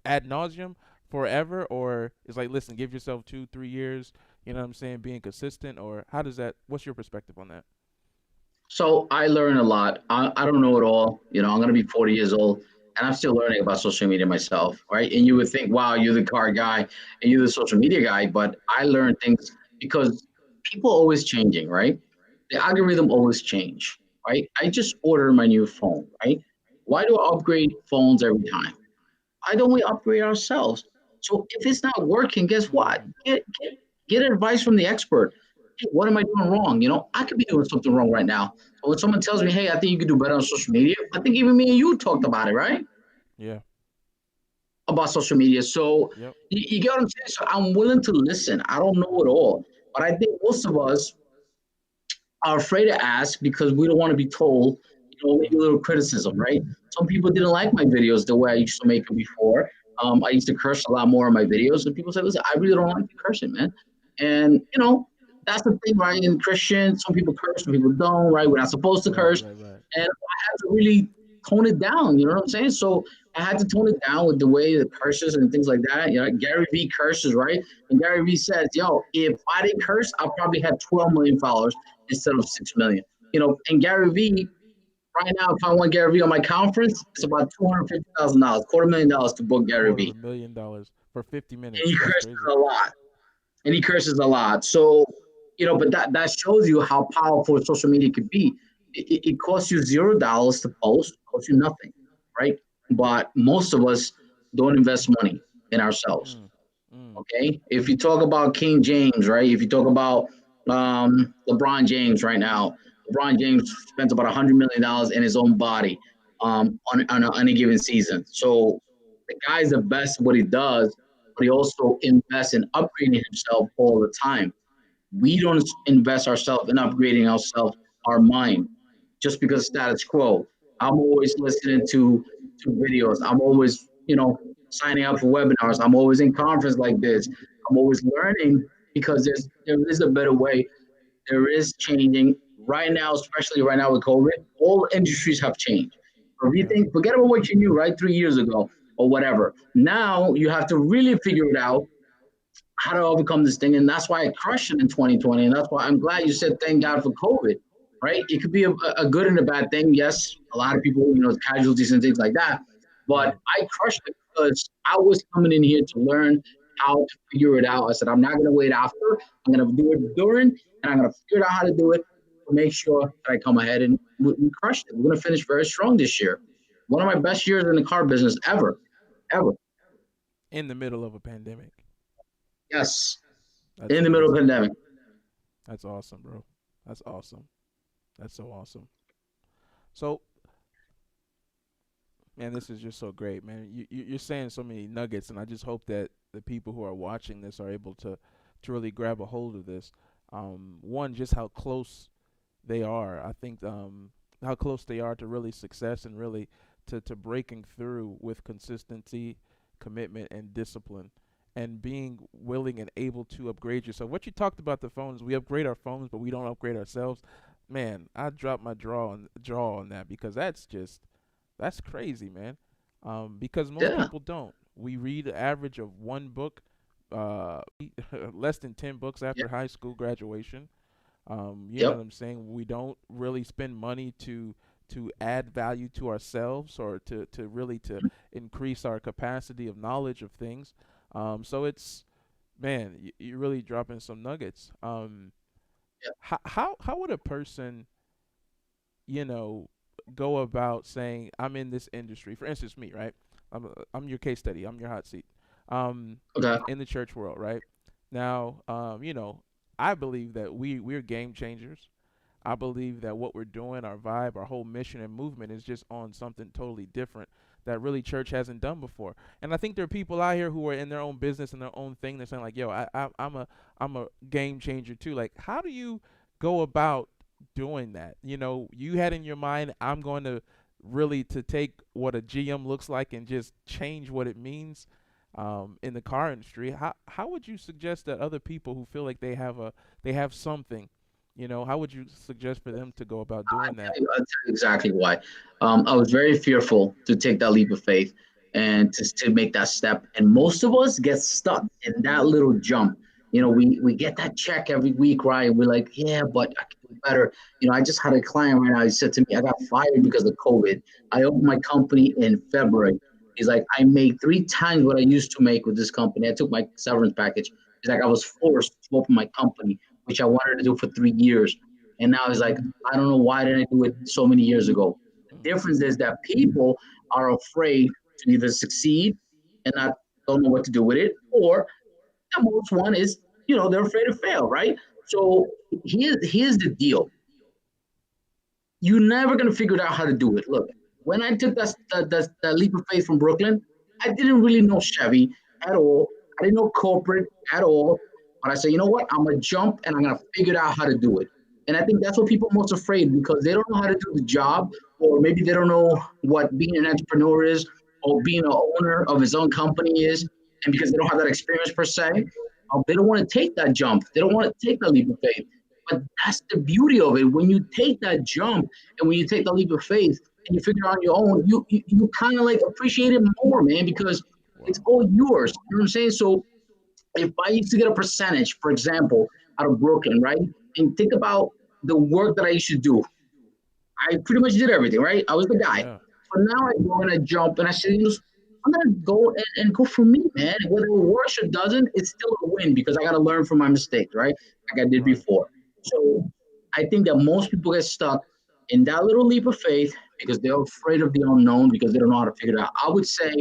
ad nauseum forever, or it's like, listen, give yourself 2 3 years. You know what I'm saying? Being consistent, or how does that? What's your perspective on that? So I learn a lot. I don't know it all. I'm going to be 40 years old and I'm still learning about social media myself, right? And you would think, wow, you're the car guy and you're the social media guy, but I learn things because people always changing, right? The algorithm always change, right? I just ordered my new phone, right? Why do I upgrade phones every time? Why don't we upgrade ourselves? So if it's not working, guess what? Mm-hmm. Get advice from the expert. hey, what am I doing wrong? I could be doing something wrong right now. So when someone tells me, hey, I think you could do better on social media, I think even me and you talked about it, right? Yeah. About social media. So Yep. you get what I'm saying? So I'm willing to listen. I don't know it all. But I think most of us are afraid to ask because we don't want to be told, maybe a Mhm. little criticism, right? Some people didn't like my videos the way I used to make them before. I used to curse a lot more in my videos, and people said, "Listen, I really don't like the cursing, man." And that's the thing, right? In Christian, some people curse, some people don't, right? We're not supposed to Right. curse, Right. Right. and I had to really tone it down. You know what I'm saying? So I had to tone it down with the way the curses and things like that. Gary V curses, right? And Gary V says, "Yo, if I didn't curse, I probably had 12 million followers instead of 6 million." And Gary V right now, if I want Gary V on my conference, it's about $250,000, $250,000 to book Gary Quarter of V, $1 million for 50 and he minutes. That's curses crazy. a lot. And he curses a lot. So, but that shows you how powerful social media could be. It costs you $0 to post, costs you nothing, right? But most of us don't invest money in ourselves. Mm. Mm. Okay, if you talk about King James, right? If you talk about LeBron James right now, LeBron James spends about $100 million in his own body on any given season. So the guy's the best at what he does, but he also invests in upgrading himself all the time. We don't invest ourselves in upgrading ourselves, our mind, just because status quo. I'm always listening to videos. I'm always, signing up for webinars. I'm always in conference like this. I'm always learning because there is a better way. There is changing right now, especially right now with COVID. All industries have changed. So if you Yeah. think, forget about what you knew right 3 years ago or whatever. Now you have to really figure it out how to overcome this thing. And that's why I crushed it in 2020. And that's why I'm glad you said thank God for COVID, right? It could be a good and a bad thing. Yes, a lot of people, casualties and things like that. Yeah. But I crushed it because I was coming in here to learn how to figure it out. I said, I'm not going to wait after. I'm going to do it during, and I'm going to figure out how to do it to make sure that I come ahead. And we crushed it. We're going to finish very strong this year. One of my best years in the car business ever, ever. In the middle of a pandemic. Yes, That's in the middle of the amazing, bro. pandemic. That's awesome, bro. That's awesome. That's so awesome. So, man, this is just so great, man. You're saying so many nuggets, and I just hope that the people who are watching this are able to really grab a hold of this. One, just how close they are. I think how close they are to really success and really to breaking through with consistency, commitment, and discipline, and being willing and able to upgrade yourself. What you talked about the phones, we upgrade our phones, but we don't upgrade ourselves. Man, I dropped my jaw on that because that's crazy, man. Because most Yeah. people don't. We read an average of one book, less than 10 books Yeah. after high school graduation. You know what Yep. I'm saying? We don't really spend money to add value to ourselves or to really to increase our capacity of knowledge of things. So it's man, you're really dropping some nuggets. Yep. How would a person you know go about saying I'm in this industry? For instance, me, right? I'm your case study. I'm your hot seat. Um, Okay. in the church world, right? Now, I believe that we're game changers. I believe that what we're doing, our vibe, our whole mission and movement is just on something totally different that really church hasn't done before. And I think there are people out here who are in their own business and their own thing. They're saying like, "Yo, I'm a game changer too." Like, how do you go about doing that? You had in your mind, I'm going to really to take what a GM looks like and just change what it means in the car industry. How would you suggest that other people who feel like they have something how would you suggest for them to go about doing that? I'll tell you exactly why. I was very fearful to take that leap of faith and to make that step. And most of us get stuck in that little jump. We get that check every week, right? We're like, yeah, but I can do better. I just had a client right now. He said to me, I got fired because of COVID. I opened my company in February. He's like, I made 3 times what I used to make with this company. I took my severance package. He's like, I was forced to open my company, which I wanted to do for 3 years. And now he's like, I don't know why didn't I do it so many years ago. The Mm. difference is that people are afraid to either succeed and don't know what to do with it, or the most one is, they're afraid to fail, right? So here's the deal. You're never gonna figure out how to do it. Look, when I took that leap of faith from Brooklyn, I didn't really know Chevy at all. I didn't know corporate at all. But I said, you know what? I'm gonna jump and I'm gonna figure out how to do it. And I think that's what people are most afraid because they don't know how to do the job, or maybe they don't know what being an entrepreneur is, or being an owner of his own company is, and because they don't have that experience per se, they don't want to take that jump. They don't want to take that leap of faith. But that's the beauty of it. When you take that jump and when you take the leap of faith and you figure out on your own, you kind of like appreciate it more, man, because it's Wow. all yours. You know what I'm saying? So if I used to get a percentage, for example, out of Brooklyn, right? And think about the work that I used to do. I pretty much did everything, right? I was the guy. Yeah. But now I go and I jump and I say, you know, I'm gonna go and go for me, man. Whether it works or doesn't, it's still a win because I gotta learn from my mistakes, right? Like I did Right. before. So I think that most people get stuck in that little leap of faith because they're afraid of the unknown because they don't know how to figure it out. I would say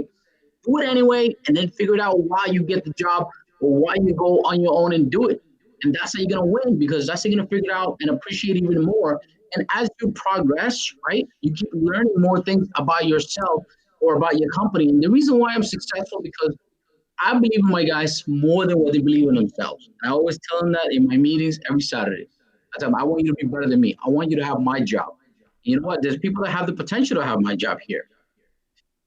do it anyway and then figure it out why you get the job or why you go on your own and do it. And that's how you're gonna win because that's how you're gonna figure it out and appreciate it even more. And as you progress, right, you keep learning more things about yourself or about your company. And the reason why I'm successful because I believe in my guys more than what they believe in themselves. And I always tell them that in my meetings every Saturday. I tell them, I want you to be better than me. I want you to have my job. You know what? There's people that have the potential to have my job here.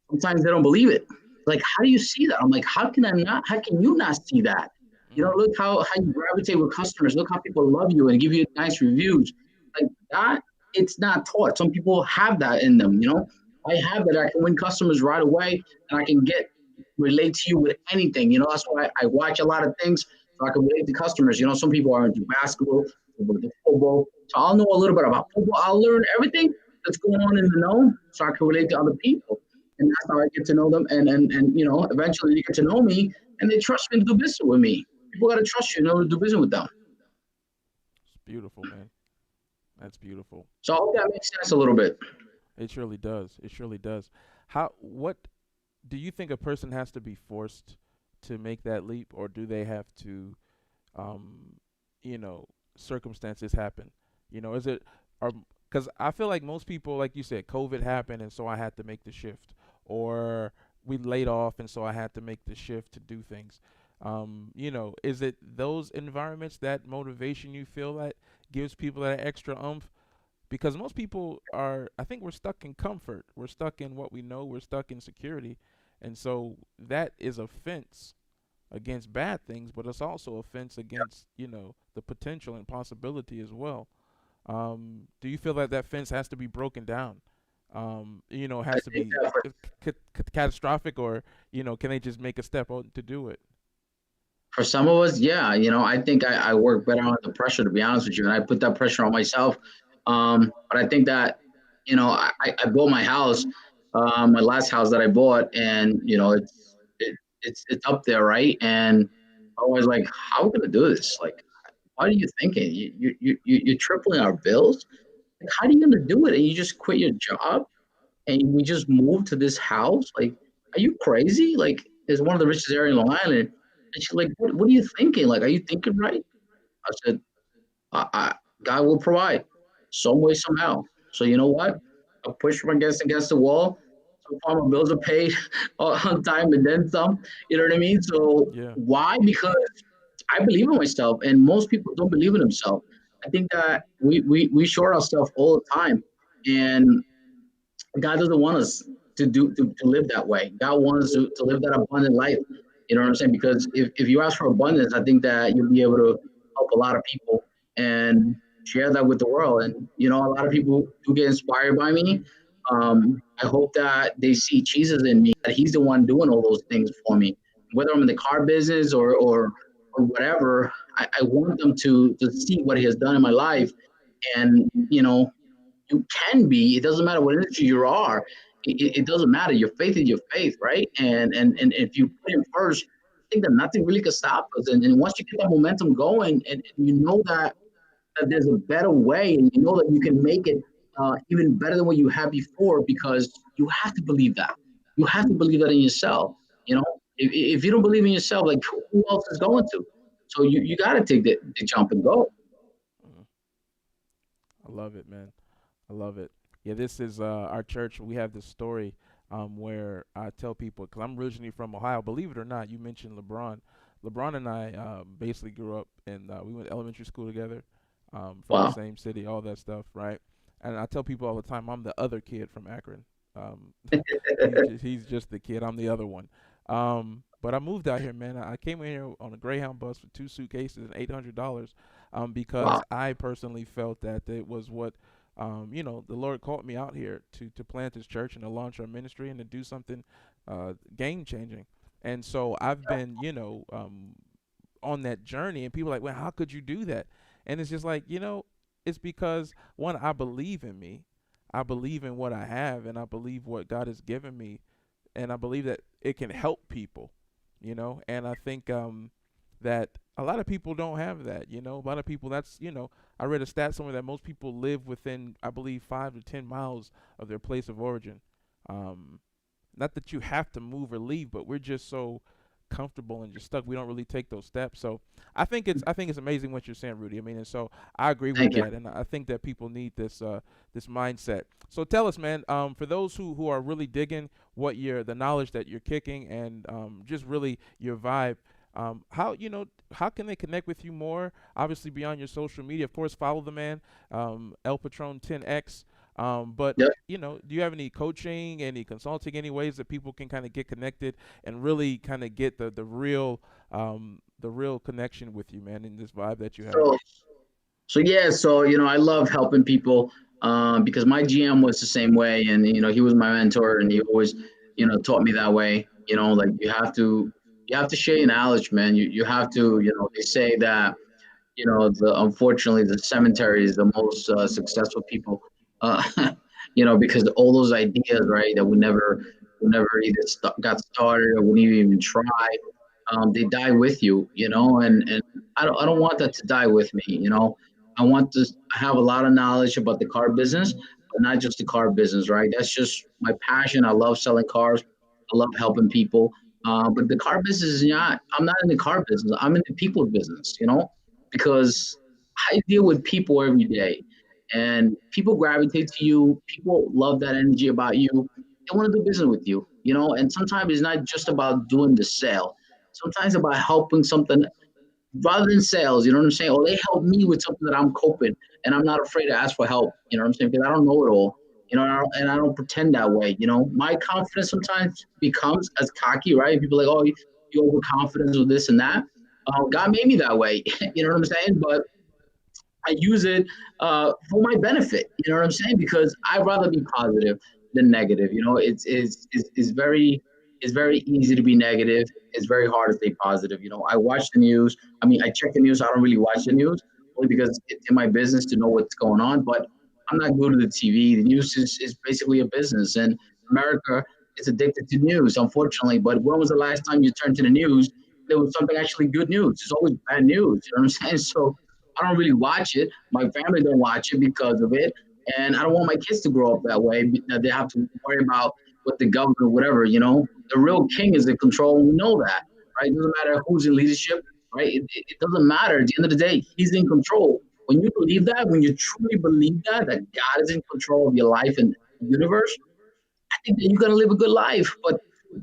Sometimes they don't believe it. Like, how do you see that? I'm like, how can I not? How can you not see that? You know, Mm. look how you gravitate with customers. Look how people love you and give you nice reviews. Like that, it's not taught. Some people have that in them. You know, I have that. I can win customers right away, and I can get relate to you with anything. You know, that's why I watch a lot of things so I can relate to customers. You know, some people are into basketball, into football, so I'll know a little bit about football. I'll learn everything that's going on in the know, so I can relate to other people and that's how I get to know them. And you know, eventually they get to know me, and they trust me to do business with me. People got to trust you in order to do business with them. It's beautiful, man. That's beautiful. So I hope that makes sense a little bit. It surely does. It surely does. How what do you think a person has to be forced to make that leap, or do they have to, um, you know, circumstances happen? Is it, or because I feel like most people, like you said, COVID happened, and so I had to make the shift, or we laid off, and so I had to make the shift to do things. Is it those environments, that motivation you feel that gives people that extra umph? Because most people are, I think we're stuck in comfort, we're stuck in what we know, we're stuck in security, and so that is a fence against bad things, but it's also a fence against the potential and possibility as well. Do you feel that that fence has to be broken down? I Has to think be that catastrophic, or can they just make a step out to do it? for some of us, yeah, you know, I think I work better under pressure, to be honest with you, and I put that pressure on myself. But I think that, you know, I bought my house, my last house that I bought, and you know, it's up there, right? And I was like, how are we gonna do this? Like, what are you thinking? You're tripling our bills. Like, how are you gonna do it? And you just quit your job and we just moved to this house? Like, are you crazy? Like, it's one of the richest areas in Long Island. And she's like, what are you thinking? Like, are you thinking right? I said, I God will provide some way, somehow. So you know what? I pushed my against the wall. So far, my bills are paid on time and then some. You know what I mean? So Yeah. why? Because I believe in myself, and most people don't believe in themselves. I think that we short ourselves all the time, and God doesn't want us to live that way. God wants us to live that abundant life. You know what I'm saying? Because if you ask for abundance, I think that you'll be able to help a lot of people and share that with the world. And you know, a lot of people do get inspired by me. I hope that they see Jesus in me, that He's the one doing all those things for me. Whether I'm in the car business or whatever, I want them to see what He has done in my life. And you know, you can be. It doesn't matter what industry you are. It doesn't matter. Your faith is your faith, right? And if you put Him first, I think that nothing really can stop us. And once you get that momentum going, and you know that there's a better way, and you know that you can make it even better than what you had before, because you have to believe that. You have to believe that in yourself. You know, if you don't believe in yourself, like who else is going to? So you got to take the jump and go. I love it, man. I love it. Yeah, this is our church. We have this story where I tell people, because I'm originally from Ohio. Believe it or not, you mentioned LeBron. LeBron and I basically grew up, and we went to elementary school together, from the Wow. same city, all that stuff, right? And I tell people all the time, I'm the other kid from Akron. He's just the kid. I'm the other one. But I moved out here, man. I came in here on a Greyhound bus with two suitcases and $800, because Wow. I personally felt that it was what, the Lord called me out here to plant this church and to launch our ministry and to do something game changing. And so I've been, on that journey, and people are like, well, how could you do that? And it's just like, it's because one, I believe in me. I believe in what I have, and I believe what God has given me, and I believe that it can help people, and I think that a lot of people don't have that, a lot of people, that's, I read a stat somewhere that most people live within, I believe, 5 to 10 miles of their place of origin. um Not that you have to move or leave, but we're just so comfortable and just stuck. We don't really take those steps. So I think it's amazing what you're saying, Rudy. I mean, and so I agree with Thank you. that, and I think that people need this mindset. So tell us, man, for those who are really digging what you're the knowledge that you're kicking, and just really your vibe. How can they connect with you more? Obviously, beyond your social media, of course, follow the man, El Patron 10X. But Yep. do you have any coaching, any consulting, any ways that people can kind of get connected and really kind of get the real connection with you, man, in this vibe that you have? So yeah, so I love helping people, because my GM was the same way, and he was my mentor, and he always taught me that way. Like you have to share your knowledge, man. You have to, they say that unfortunately the cemetery is the most successful people, uh, because all those ideas, right, that we never either got started or we didn't even try, they die with you, and I don't want that to die with me. I want to have a lot of knowledge about the car business, but not just the car business, right? That's just my passion. I love selling cars. I love helping people. But the car business is not, I'm not in the car business. I'm in the people business, because I deal with people every day, and people gravitate to you. People love that energy about you. They want to do business with you, and sometimes it's not just about doing the sale. Sometimes about helping something rather than sales, you know what I'm saying? Or they help me with something that I'm coping, and I'm not afraid to ask for help, you know what I'm saying? Because I don't know it all, and I don't pretend that way. My confidence sometimes becomes as cocky, right? People are like, oh, you overconfidence with this and that. God made me that way, you know what I'm saying? But I use it for my benefit. You know what I'm saying? Because I'd rather be positive than negative. It's very easy to be negative. It's very hard to stay positive. I watch the news. I mean, I check the news. I don't really watch the news only because it's in my business to know what's going on. But I'm not glued to the TV. The news is basically a business, and America is addicted to news, unfortunately. But when was the last time you turned to the news? There was something actually good news. It's always bad news. You know what I'm saying? So I don't really watch it. My family don't watch it because of it, and I don't want my kids to grow up that way. That they have to worry about what the government, whatever. The real king is in control, and we know that, right? It doesn't matter who's in leadership, right? It doesn't matter. At the end of the day, he's in control. When you believe that, when you truly believe that God is in control of your life and the universe, I think that you're gonna live a good life. But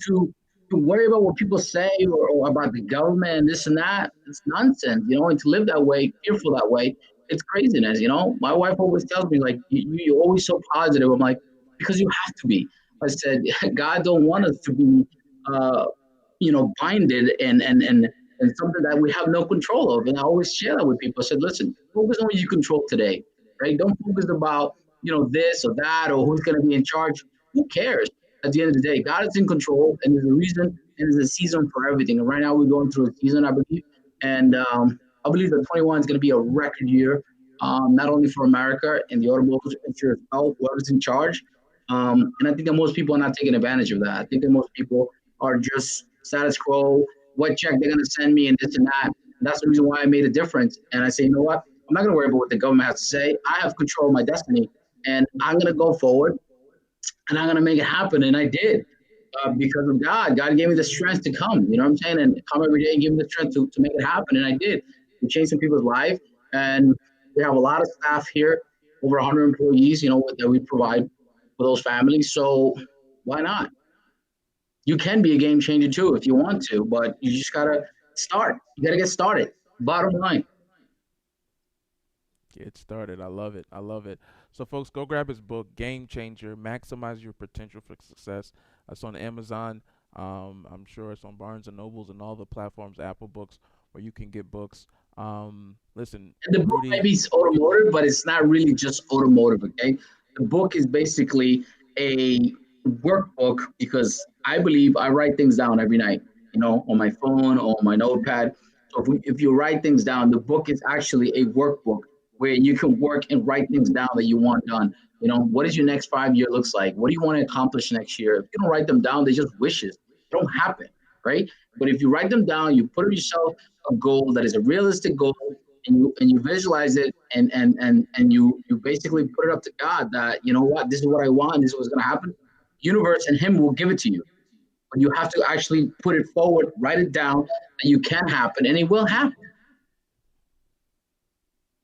to to worry about what people say, or about the government and this and that, it's nonsense. And to live that way, fearful that way, it's craziness. My wife always tells me like, you're always so positive. I'm like, because you have to be. I said, God don't want us to be, uh, binded and something that we have no control of. And I always share that with people. I said, listen, focus on what you control today, right? Don't focus about this or that or who's going to be in charge. Who cares? At the end of the day, God is in control, and there's a reason and there's a season for everything. And right now, we're going through a season, I believe, and I believe that 21 is going to be a record year, not only for America and the automotive industry itself, whoever's in charge. And I think that most people are not taking advantage of that. I think that most people are just status quo, what check they're going to send me, and this and that. And that's the reason why I made a difference. And I say, you know what? I'm not going to worry about what the government has to say. I have control of my destiny, and I'm going to go forward and I'm going to make it happen. And I did, because of God. God gave me the strength to come, you know what I'm saying? And come every day and give me the strength to make it happen. And I did. We changed some people's life. And we have a lot of staff here. over 100 employees, that we provide for those families. So why not? You can be a game changer too if you want to, but you just gotta start. You gotta get started. Bottom line. Get started. I love it. I love it. So, folks, go grab his book, Game Changer: Maximize Your Potential for Success. It's on Amazon. I'm sure it's on Barnes and Nobles and all the platforms, Apple Books, where you can get books. Listen, And the book Rudy. maybe is automotive, but it's not really just automotive. Okay, the book is basically a workbook because I believe I write things down every night. On my phone or on my notepad. So if you write things down, the book is actually a workbook where you can work and write things down that you want done. What does your next 5 year looks like? What do you want to accomplish next year? If you don't write them down, they're just wishes. They don't happen, right? But if you write them down, you put yourself a goal that is a realistic goal, and you visualize it, and you basically put it up to God that, what, this is what I want, this is what's going to happen. Universe and him will give it to you, but you have to actually put it forward, write it down, and you can happen, and it will happen.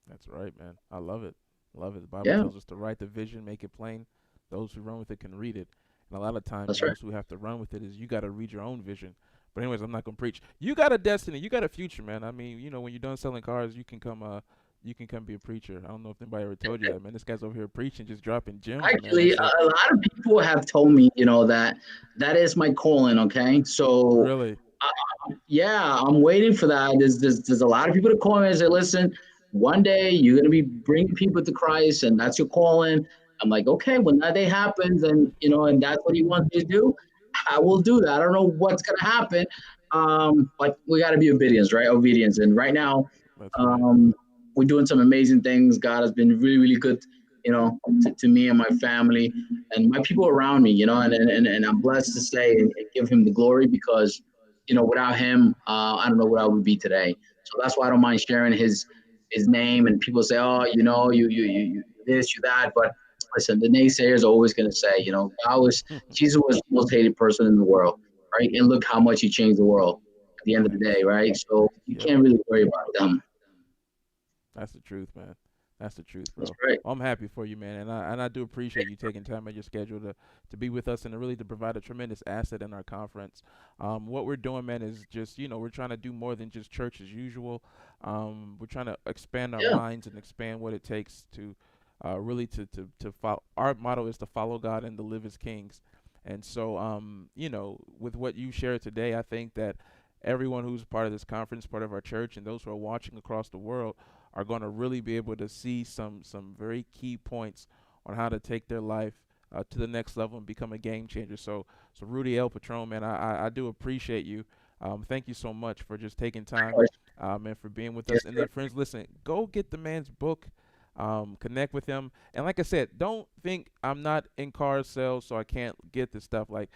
That's right, man. I love it. Love it. The Bible Yeah, tells us to write the vision, make it plain. Those who run with it can read it. And a lot of times, that's right. those who have to run with it is you got to read your own vision. But anyways, I'm not gonna preach. You got a destiny. You got a future, man. I mean, when you're done selling cars, you can come be a preacher. I don't know if anybody ever told you that, man. This guy's over here preaching, just dropping gems, man. Actually, That's a lot of people have told me, that that is my calling. Okay, so really. yeah, I'm waiting for that. There's a lot of people that call me and say, listen, one day you're gonna be bringing people to Christ, and that's your calling. I'm like, okay, when that day happens, and and that's what He wants me to do, I will do that. I don't know what's gonna happen, but we got to be obedience, right? Obedience, and right now, That's right. um, we're doing some amazing things. God has been really, really good, to me and my family and my people around me, and I'm blessed to say and give Him the glory because without him, I don't know what I would be today. So that's why I don't mind sharing his name. And people say, oh, you this, you that. But listen, the naysayers are always going to say, Jesus was the most hated person in the world, right? And look how much he changed the world at the end of the day, Facts. right? So you Yep. can't really worry about them. That's the truth, man. That's the truth, That's bro. right. Well, I'm happy for you, man, and I do appreciate you taking time out of your schedule to be with us and to really to provide a tremendous asset in our conference. What we're doing, man, is just we're trying to do more than just church as usual. We're trying to expand our Yeah. minds and expand what it takes to really to follow. Our motto is to follow God and to live as kings. And so, with what you shared today, I think that everyone who's part of this conference, part of our church, and those who are watching across the world are going to really be able to see some very key points on how to take their life to the next level and become a game changer. So Rudy El Patron, man, I do appreciate you. Thank you so much for just taking time and for being with Yes, us. And sir. then, friends, listen, go get the man's book. Connect with him, and like I said, don't think I'm not in car sales, so I can't get this stuff. Like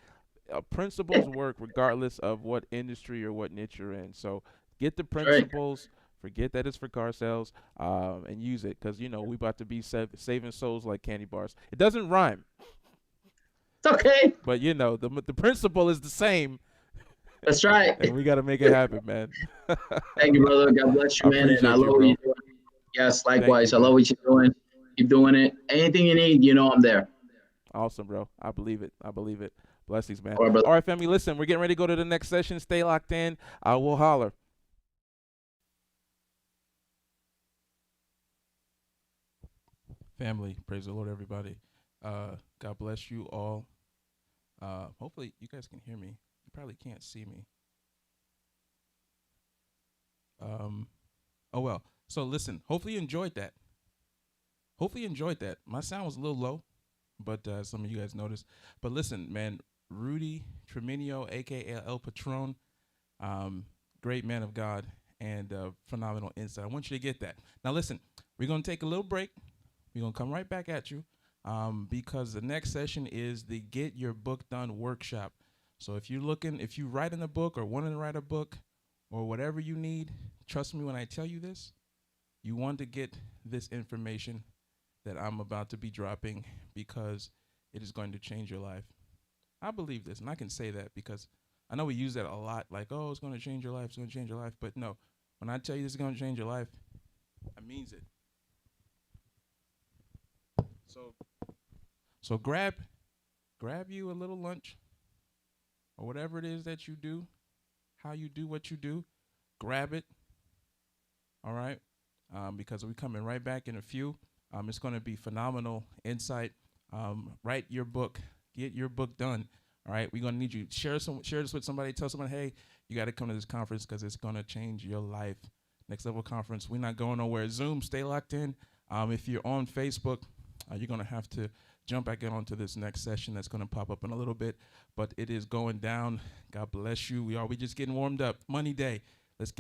principles work regardless of what industry or what niche you're in. So get the That's right. principles. Forget that it's for car sales, and use it because we about to be saving souls like candy bars. It doesn't rhyme, It's okay. but the principle is the same, That's right. and we got to make it happen, man. Thank you, brother. God bless I you, man. And I appreciate love you, what you're bro. doing. Yes, Thank you, likewise. I love man. what you're doing. Keep doing it. Anything you need, I'm there. Awesome, bro. I believe it. I believe it. Blessings, man. All right, brother. All right, family. Listen, we're getting ready to go to the next session. Stay locked in. I will holler. Family, praise the Lord, everybody. God bless you all. Hopefully, you guys can hear me. You probably can't see me. Um, oh well. So listen. Hopefully, you enjoyed that. Hopefully, you enjoyed that. My sound was a little low, but some of you guys noticed. But listen, man, Rudy Treminio, aka El Patron, um, great man of God and phenomenal insight. I want you to get that. Now, listen, we're gonna take a little break. We're gonna come right back at you because the next session is the Get Your Book Done workshop. So if you write in a book or want to write a book or whatever you need, trust me when I tell you this, you want to get this information that I'm about to be dropping because it is going to change your life. I believe this, and I can say that because I know we use that a lot, like, oh, it's going to change your life, it's going to change your life. But no, when I tell you this is going to change your life, I means it. So so grab you a little lunch or whatever it is that you do, how you do what you do. Grab it, all right? Because we're coming right back in a few. It's going to be phenomenal insight. Write your book, get your book done. All right, we're gonna need you share this with somebody. Tell someone, hey, you got to come to this conference because it's gonna change your life. Next Level Conference. We're not going nowhere. Zoom, stay locked in. If you're on Facebook, you're gonna have to jump back in onto this next session that's gonna pop up in a little bit. But it is going down. God bless you. We just getting warmed up. Money Day.